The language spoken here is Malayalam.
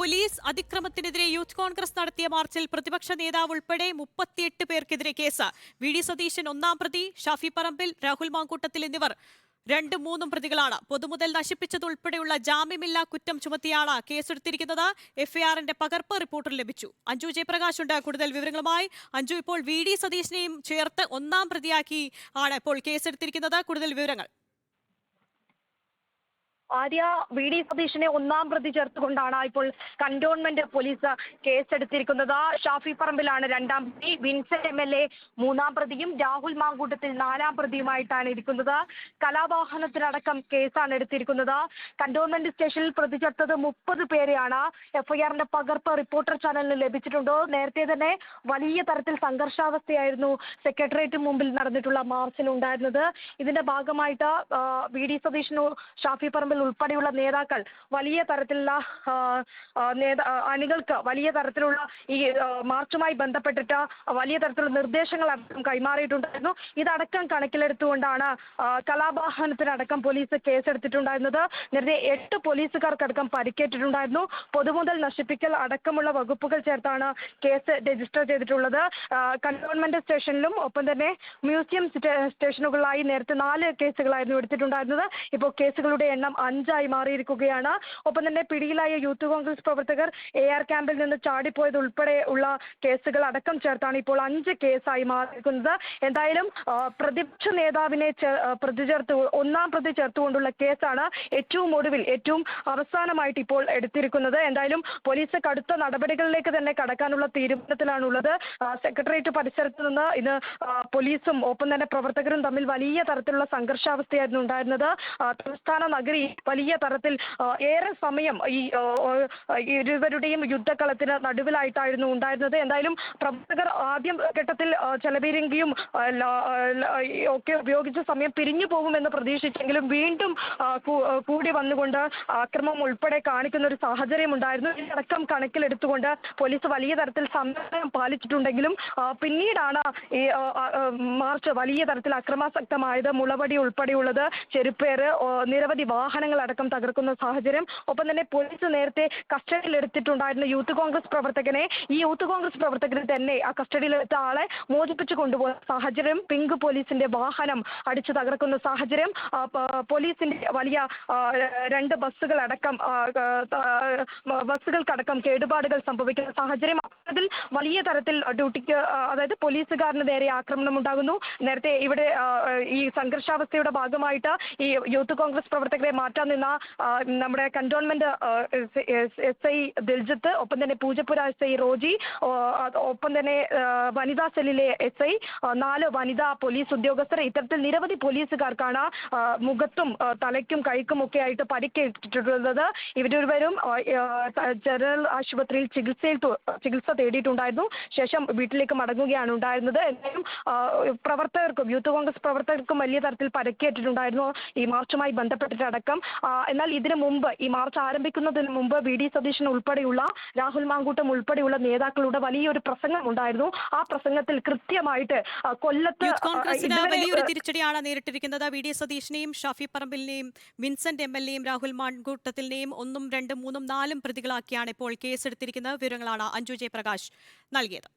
പോലീസ് അതിക്രമത്തിനെതിരെ യൂത്ത് കോൺഗ്രസ് നടത്തിയ മാർച്ചിൽ പ്രതിപക്ഷ നേതാവ് ഉൾപ്പെടെ 38 പേർക്കെതിരെ കേസ്. വി.ഡി. സതീശൻ 1-ാം പ്രതി, ഷാഫി പറമ്പിൽ, രാഹുൽ മാങ്കൂട്ടത്തിൽ എന്നിവർ 2-3 പ്രതികളാണ്. പൊതുമുതൽ നശിപ്പിച്ചതുൾപ്പെടെയുള്ള ജാമ്യമില്ലാ കുറ്റം ചുമത്തിയാണ് കേസെടുത്തിരിക്കുന്നത്. എഫ്ഐആറിന്റെ പകർപ്പ് റിപ്പോർട്ടർ ലഭിച്ചു. അഞ്ജു ജയപ്രകാശ് ഉണ്ട് കൂടുതൽ വിവരങ്ങളുമായി. അഞ്ജു, ഇപ്പോൾ വി.ഡി. സതീശനെയും ചേർത്ത് 1-ാം പ്രതിയാക്കി ആണ് ഇപ്പോൾ കേസെടുത്തിരിക്കുന്നത്. കൂടുതൽ വിവരങ്ങൾ. ആര്യ, വി.ഡി. സതീശനെ 1-ാം പ്രതി ചേർത്തുകൊണ്ടാണ് ഇപ്പോൾ കന്റോൺമെന്റ് പോലീസ് കേസെടുത്തിരിക്കുന്നത്. ഷാഫി പറമ്പിലാണ് 2-ാം പ്രതി, വിൻസെന്റ് എം.എൽ.എ 3-ാം പ്രതിയും രാഹുൽ മാങ്കൂട്ടത്തിൽ 4-ാം പ്രതിയുമായിട്ടാണ് ഇരിക്കുന്നത്. കലാവാഹനത്തിനടക്കം കേസാണ് എടുത്തിരിക്കുന്നത്. കന്റോൺമെന്റ് സ്റ്റേഷനിൽ പ്രതി ചേർത്തത് 30 പേരെയാണ്. എഫ്ഐആറിന്റെ പകർപ്പ് റിപ്പോർട്ടർ ചാനലിന് ലഭിച്ചിട്ടുണ്ട്. നേരത്തെ തന്നെ വലിയ തരത്തിൽ സംഘർഷാവസ്ഥയായിരുന്നു സെക്രട്ടേറിയറ്റിന് മുമ്പിൽ നടന്നിട്ടുള്ള മാർച്ചിലുണ്ടായിരുന്നത്. ഇതിന്റെ ഭാഗമായിട്ട് വി.ഡി. സതീശനു, ഷാഫി പറമ്പിൽ ഉൾപ്പെടെയുള്ള നേതാക്കൾ വലിയ തരത്തിലുള്ള അണികൾക്ക് വലിയ തരത്തിലുള്ള ഈ മാർച്ചുമായി ബന്ധപ്പെട്ടിട്ട് വലിയ തരത്തിലുള്ള നിർദ്ദേശങ്ങൾ കൈമാറിയിട്ടുണ്ടായിരുന്നു. ഇതടക്കം കണക്കിലെടുത്തുകൊണ്ടാണ് കലാവാഹനത്തിനടക്കം പോലീസ് കേസെടുത്തിട്ടുണ്ടായിരുന്നത്. നേരത്തെ 8 പോലീസുകാർക്കടക്കം പരിക്കേറ്റിട്ടുണ്ടായിരുന്നു. പൊതുമുതൽ നശിപ്പിക്കൽ അടക്കമുള്ള വകുപ്പുകൾ ചേർത്താണ് കേസ് രജിസ്റ്റർ ചെയ്തിട്ടുള്ളത്. കന്റോൺമെന്റ് സ്റ്റേഷനിലും ഒപ്പം തന്നെ മ്യൂസിയം സ്റ്റേഷനുകളിലായി നേരത്തെ 4 കേസുകളായിരുന്നു എടുത്തിട്ടുണ്ടായിരുന്നത്. ഇപ്പോൾ കേസുകളുടെ എണ്ണം 5ആയി മാറിയിരിക്കുകയാണ്. ഒപ്പം തന്നെ പിടിയിലായ യൂത്ത് കോൺഗ്രസ് പ്രവർത്തകർ AR ക്യാമ്പിൽ നിന്ന് ചാടിപ്പോയത് ഉൾപ്പെടെ ഉള്ള കേസുകൾ അടക്കം ചേർത്താണ് ഇപ്പോൾ 5 കേസായി മാറിയിരിക്കുന്നത്. എന്തായാലും പ്രതിപക്ഷ നേതാവിനെ പ്രതി ചേർത്ത് 1-ാം പ്രതി ചേർത്തുകൊണ്ടുള്ള കേസാണ് ഏറ്റവും ഒടുവിൽ, ഏറ്റവും അവസാനമായിട്ട് ഇപ്പോൾ എടുത്തിരിക്കുന്നത്. എന്തായാലും പോലീസ് കടുത്ത നടപടികളിലേക്ക് തന്നെ കടക്കാനുള്ള തീരുമാനത്തിലാണുള്ളത്. സെക്രട്ടേറിയറ്റ് പരിസരത്ത് നിന്ന് ഇന്ന് പോലീസും ഒപ്പം തന്നെ പ്രവർത്തകരും തമ്മിൽ വലിയ തരത്തിലുള്ള സംഘർഷാവസ്ഥയായിരുന്നു ഉണ്ടായിരുന്നത്. തലസ്ഥാന നഗരി വലിയ തരത്തിൽ ഏറെ സമയം ഈ ഇരുവരുടെയും യുദ്ധക്കളത്തിന് നടുവിലായിട്ടായിരുന്നു ഉണ്ടായിരുന്നത്. എന്തായാലും പ്രവർത്തകർ ആദ്യം ഘട്ടത്തിൽ ചെലപീരങ്കിയും ഒക്കെ ഉപയോഗിച്ച സമയം പിരിഞ്ഞു പോകുമെന്ന് പ്രതീക്ഷിച്ചെങ്കിലും വീണ്ടും കൂടി വന്നുകൊണ്ട് ആക്രമണം ഉൾപ്പെടെ കാണിക്കുന്ന ഒരു സാഹചര്യം ഉണ്ടായിരുന്നു. ഇതിനടക്കം കണക്കിലെടുത്തുകൊണ്ട് പോലീസ് വലിയ തരത്തിൽ സംയമനം പാലിച്ചിട്ടുണ്ടെങ്കിലും പിന്നീടാണ് ഈ മാർച്ച് വലിയ തരത്തിൽ അക്രമാസക്തമായത്. മുളവടി ഉൾപ്പെടെയുള്ളത്, ചെരുപ്പേറ്, നിരവധി വാഹനങ്ങൾ അടക്കം തകർക്കുന്ന സാഹചര്യം. ഒപ്പം തന്നെ പോലീസ് നേരത്തെ കസ്റ്റഡിയിലെടുത്തിട്ടുണ്ടായിരുന്ന യൂത്ത് കോൺഗ്രസ് പ്രവർത്തകനെ, ഈ യൂത്ത് കോൺഗ്രസ് പ്രവർത്തകനെ തന്നെ ആ കസ്റ്റഡിയിലെടുത്ത ആളെ മോചിപ്പിച്ചു കൊണ്ടുപോകുന്ന സാഹചര്യം. പിങ്ക് പോലീസിന്റെ വാഹനം അടിച്ചു തകർക്കുന്ന സാഹചര്യം. പോലീസിന്റെ വലിയ 2 ബസ്സുകൾക്കടക്കം കേടുപാടുകൾ സംഭവിക്കുന്ന സാഹചര്യം. അതിൽ വലിയ തരത്തിൽ ഡ്യൂട്ടിക്ക്, അതായത് പോലീസുകാരന് നേരെ ആക്രമണം ഉണ്ടാകുന്നു. നേരത്തെ ഇവിടെ ഈ സംഘർഷാവസ്ഥയുടെ ഭാഗമായിട്ട് ഈ യൂത്ത് കോൺഗ്രസ് പ്രവർത്തകരെ മാറ്റാൻ നിന്ന നമ്മുടെ കന്റോൺമെന്റ് SI ദിൽജിത്ത്, ഒപ്പം തന്നെ പൂജപ്പുര SI റോജി, ഒപ്പം തന്നെ വനിതാ സെല്ലിലെ SI, 4 വനിതാ പോലീസ് ഉദ്യോഗസ്ഥർ, ഇത്തരത്തിൽ നിരവധി പോലീസുകാർക്കാണ് മുഖത്തും തലയ്ക്കും കൈക്കും ഒക്കെ ആയിട്ട് പരിക്കേറ്റിട്ടുള്ളത്. ഇവരിരുവരും ജനറൽ ആശുപത്രിയിൽ ചികിത്സ തേടിയിട്ടുണ്ടായിരുന്നു. ശേഷം വീട്ടിലേക്ക് മടങ്ങുകയാണ് ഉണ്ടായിരുന്നത്. എന്തായാലും പ്രവർത്തകർക്കും, യൂത്ത് കോൺഗ്രസ് പ്രവർത്തകർക്കും വലിയ തരത്തിൽ പരിക്കേറ്റിട്ടുണ്ടായിരുന്നു ഈ മാർച്ചുമായി ബന്ധപ്പെട്ടിട്ടടക്കം. എന്നാൽ ഇതിനു മുമ്പ്, ഈ മാർച്ച് ആരംഭിക്കുന്നതിന് മുമ്പ് വി.ഡി. സതീശൻ ഉൾപ്പെടെയുള്ള, രാഹുൽ മാങ്കൂട്ടം ഉൾപ്പെടെയുള്ള നേതാക്കളുടെ വലിയൊരു പ്രസംഗം ഉണ്ടായിരുന്നു. ആ പ്രസംഗത്തിൽ കൃത്യമായിട്ട് കൊല്ലത്ത് വലിയൊരു തിരിച്ചടിയാണ് നേരിട്ടിരിക്കുന്നത്. വി.ഡി. സതീശനെയും ഷാഫി പറമ്പിലിനെയും വിൻസെന്റ് എം.എൽ.എയും രാഹുൽ മാങ്കൂട്ടത്തിനെയും 1ഉം 2ഉം 3ഉം 4ഉം പ്രതികളാക്കിയാണ് ഇപ്പോൾ കേസെടുത്തിരിക്കുന്നത്. വിവരങ്ങളാണ് അഞ്ജു ജയപ്രകാശ് നൽകിയത്.